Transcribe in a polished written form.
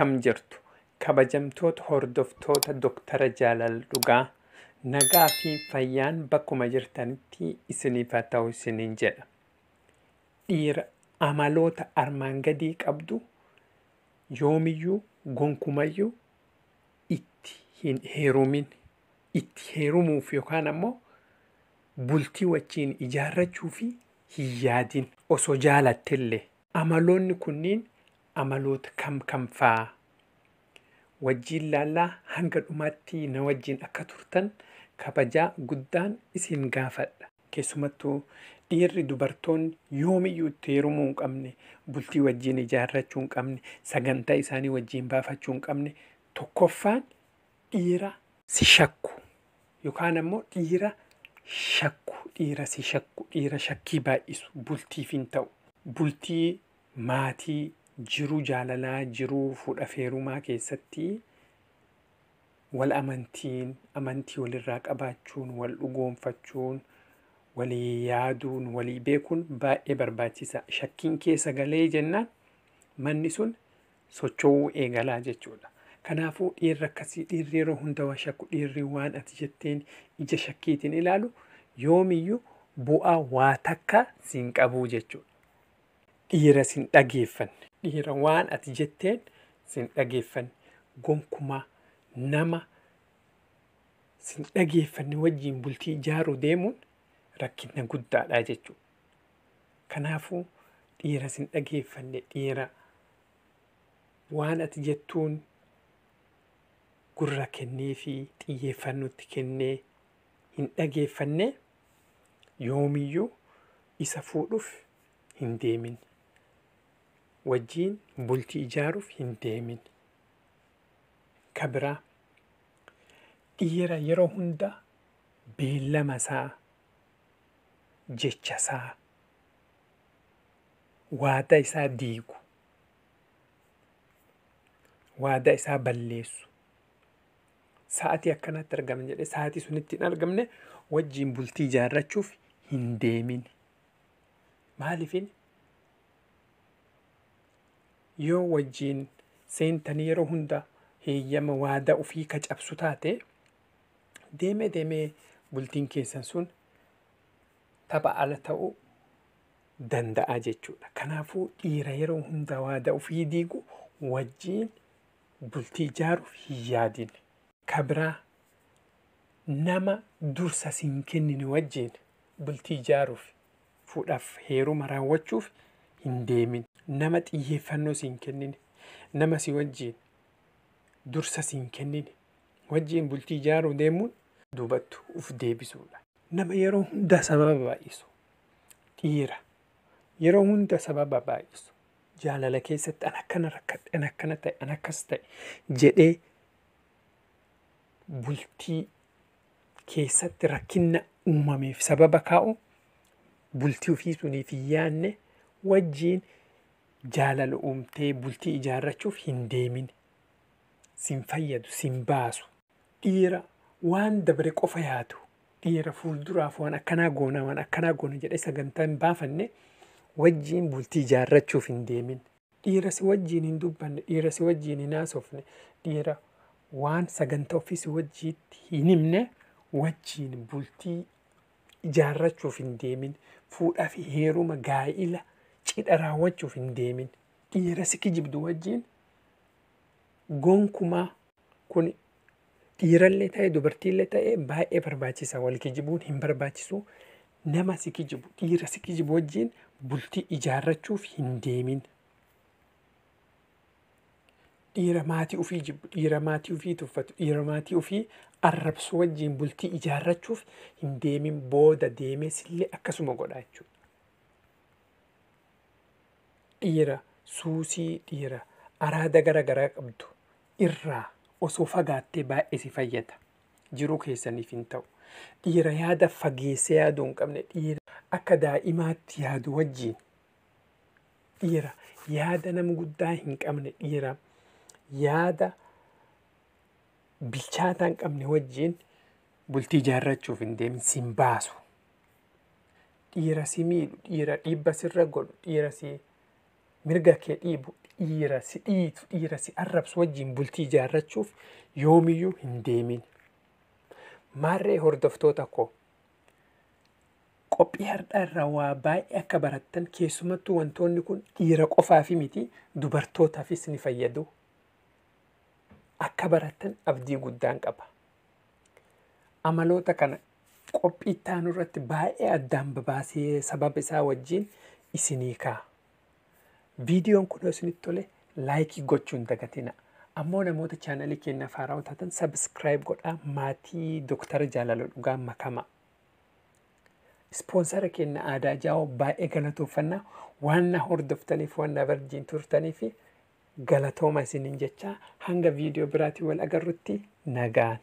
akkam jirtu kabajamtoota hordoftoota Dooktara Jaalal Dhugaa nagaa fi fayyaan bakkuma jirtanitti isiniif haa ta'u isiniin jedha. Dhiira amaloota armaan gadii qabdu yoomiyyuu gonkumayyuu itti hin heerumin, itti heerumuuf yookaan ammoo bultii wajjiin ijaarrachuu fi hin yaadin osoo jaalattellee. Amaloonni kunniin amaloota kam fa'aa? Wajjiin laallaa hanga dhumaatti na wajjiin akka turtan kabajaa guddaan isin gaafadha. Keessumattuu dhiirri dubartoonni yoomiyyuu itti heerumuu hin qabne, bultii wajjiin ijaarrachuu hin qabne, sagantaa isaanii wajjiin baafachuu hin qabne, tokkoffaan dhiira si shakku yookaan ammoo dhiira shakku, dhiira si shakku, dhiira shakkii baay'isu bultiif hin ta'u. Bultii maatii jiruu jaalalaa, jiruu fuudhaa fi heerumaa keessatti wal amantii walirraa qabaachuun, wal dhugoomfachuun, walii yaaduun, walii beekuun baay'ee barbaachisa. Shakkiin keessa galee jennaan manni sun socho'uu eegalaa jechuudha. Kanaafuu dhiirri akkasii dhiirri yeroo hunda waa shakku, dhiirri waan ati jetteen ija shakkiitiin ilaalu yoomiyyuu bu'aa waa takka siin qabuu jechuudha. Dhiira sin dhageeffanne, dhiira waan ati jetteen sin dhageeffanne, gonkumaa nama sin dhageeffanne wajjiin bultii ijaaruu deemuun rakkina guddaadha jechuudha. Kanaafuu dhiira sin dhageeffanne, dhiira waan ati jettuun gurra kennee fi xiyyeeffannootti kennee hin dhageeffanne yoomiyyuu isa fuudhuuf hin deemin. Wajjiin bultii ijaaruuf hin deemin. Kabiraa dhiira yeroo hunda beellama isaa, jecha isaa, waadaa isaa diigu, waadaa isaa balleessu. Sa'atii akkanatti argama jedhee sa'atii sunitti hin argamne wajjiin bultii ijaarrachuuf hin deemin. Maaliifin yoo wajjiin seentanii yeroo hunda heeyyama waadaa ofii ka cabsu taate deemee bultiin keessan sun tapha ala ta'uu danda'a jechuudha. Kanaafuu dhiira yeroo hunda waadaa ofii diigu wajjiin bultii ijaaruuf hin yaadin. Kabiraa nama dursa siin kennine wajjiin bultii ijaaruuf fuudhaaf heeruma raawwachuuf hin deemin. Nama xiyyeeffannoo siin kennine, nama si wajjiin dursa siin kennine wajjiin bultii ijaaruu deemuun duubattu uf deebisuudha. Nama yeroo hunda sababa baay'isu, dhiira yeroo hunda sababa baay'isu, jaalala keessatti an akkana rakkadhe, an akkana ta'e, an akkas ta'e jedhee bultii keessatti rakkina uumameef sababa kaa'u bultii ofii suniif hin yaadne wajjiin jaalala uumtee bultii ijaarrachuuf hin deemin. Sin fayyadu, sin baasu. Dhiira waan dabre qofa yaadu, dhiira fuulduraaf waan akkanaa goona jedhee sagantaa hin baafanne wajjiin bultii ijaarrachuuf hin deemin. Dhiira si wajjiin hin dubbanne, dhiira si wajjiin hin haasofne, dhiira waan sagantaa ofii si wajjiitti hin himne wajjiin bultii ijaarrachuuf hin deemin. Fuudhaa fi heeruma gaa'ila cidha raawwachuuf hin deemin. Dhiira si kijibdu wajjiin gonkumaa kun dhiirallee ta'e dubartiillee ta'e baay'ee barbaachisa. Wal kijibuun hin barbaachisu. Nama si kijibu, dhiira si kijibu wajjiin bultii ijaarrachuuf hin deemin. Dhiira maatii ofii jibbu, dhiira maatii ofii tuffatu, dhiira maatii ofii arrabsu wajjiin bultii ijaarrachuuf hin deemin. Booda deemee sillee akkasuma godha jechuudha. Dhiira suusii, dhiira araada garaa qabdu irraa osoo fagaattee baay'ee si fayyada. Jiruu keessaniif hin ta'u. Dhiira yaada fageessee yaaduu hin qabne, dhiira akka daa'imaatti yaadu wajjiin, dhiira yaada nama guddaa hin qabne, dhiira yaada bilchaataa hin qabne wajjiin bultii ijaarrachuuf hin deemin. Sin baasu. Dhiira si miidhu, dhiira dhiibba sirra godhu, dhiira si mirga kee dhiibu dhiira si dhiitu dhiira si arrabsu wajjin bultii ijaarrachuuf yoomiyyuu hin deemin. Maarree hordoftoota koo qophii har'aa irraa waa baay'ee akka barattan keessumattuu wantoonni kun dhiira qofaafi miti dubartootaafis ni fayyadu. Akka barattan abdii guddaan qaba. Amaloota kana qophii taanu irratti baay'ee addaan babaasee sababa isaa wajjin isinii kaa'a. Viidiyoon kun isinitti tole laayikii gochuun dagatina. Ammoo namoota chaanalii keenyaaf haaraa taatan sabskiraayib godhaa. Maatii Dooktara Jaalaloo Dhugaa makama. Ispoonsara keenya Aadaa Jaawoo baay'ee galatoofannaa. Waan na hordoftaniif waan na wajjin turtaniif galatooma isiniin jechaa hanga viidiyoo biraatiin wal agarrutti nagaan.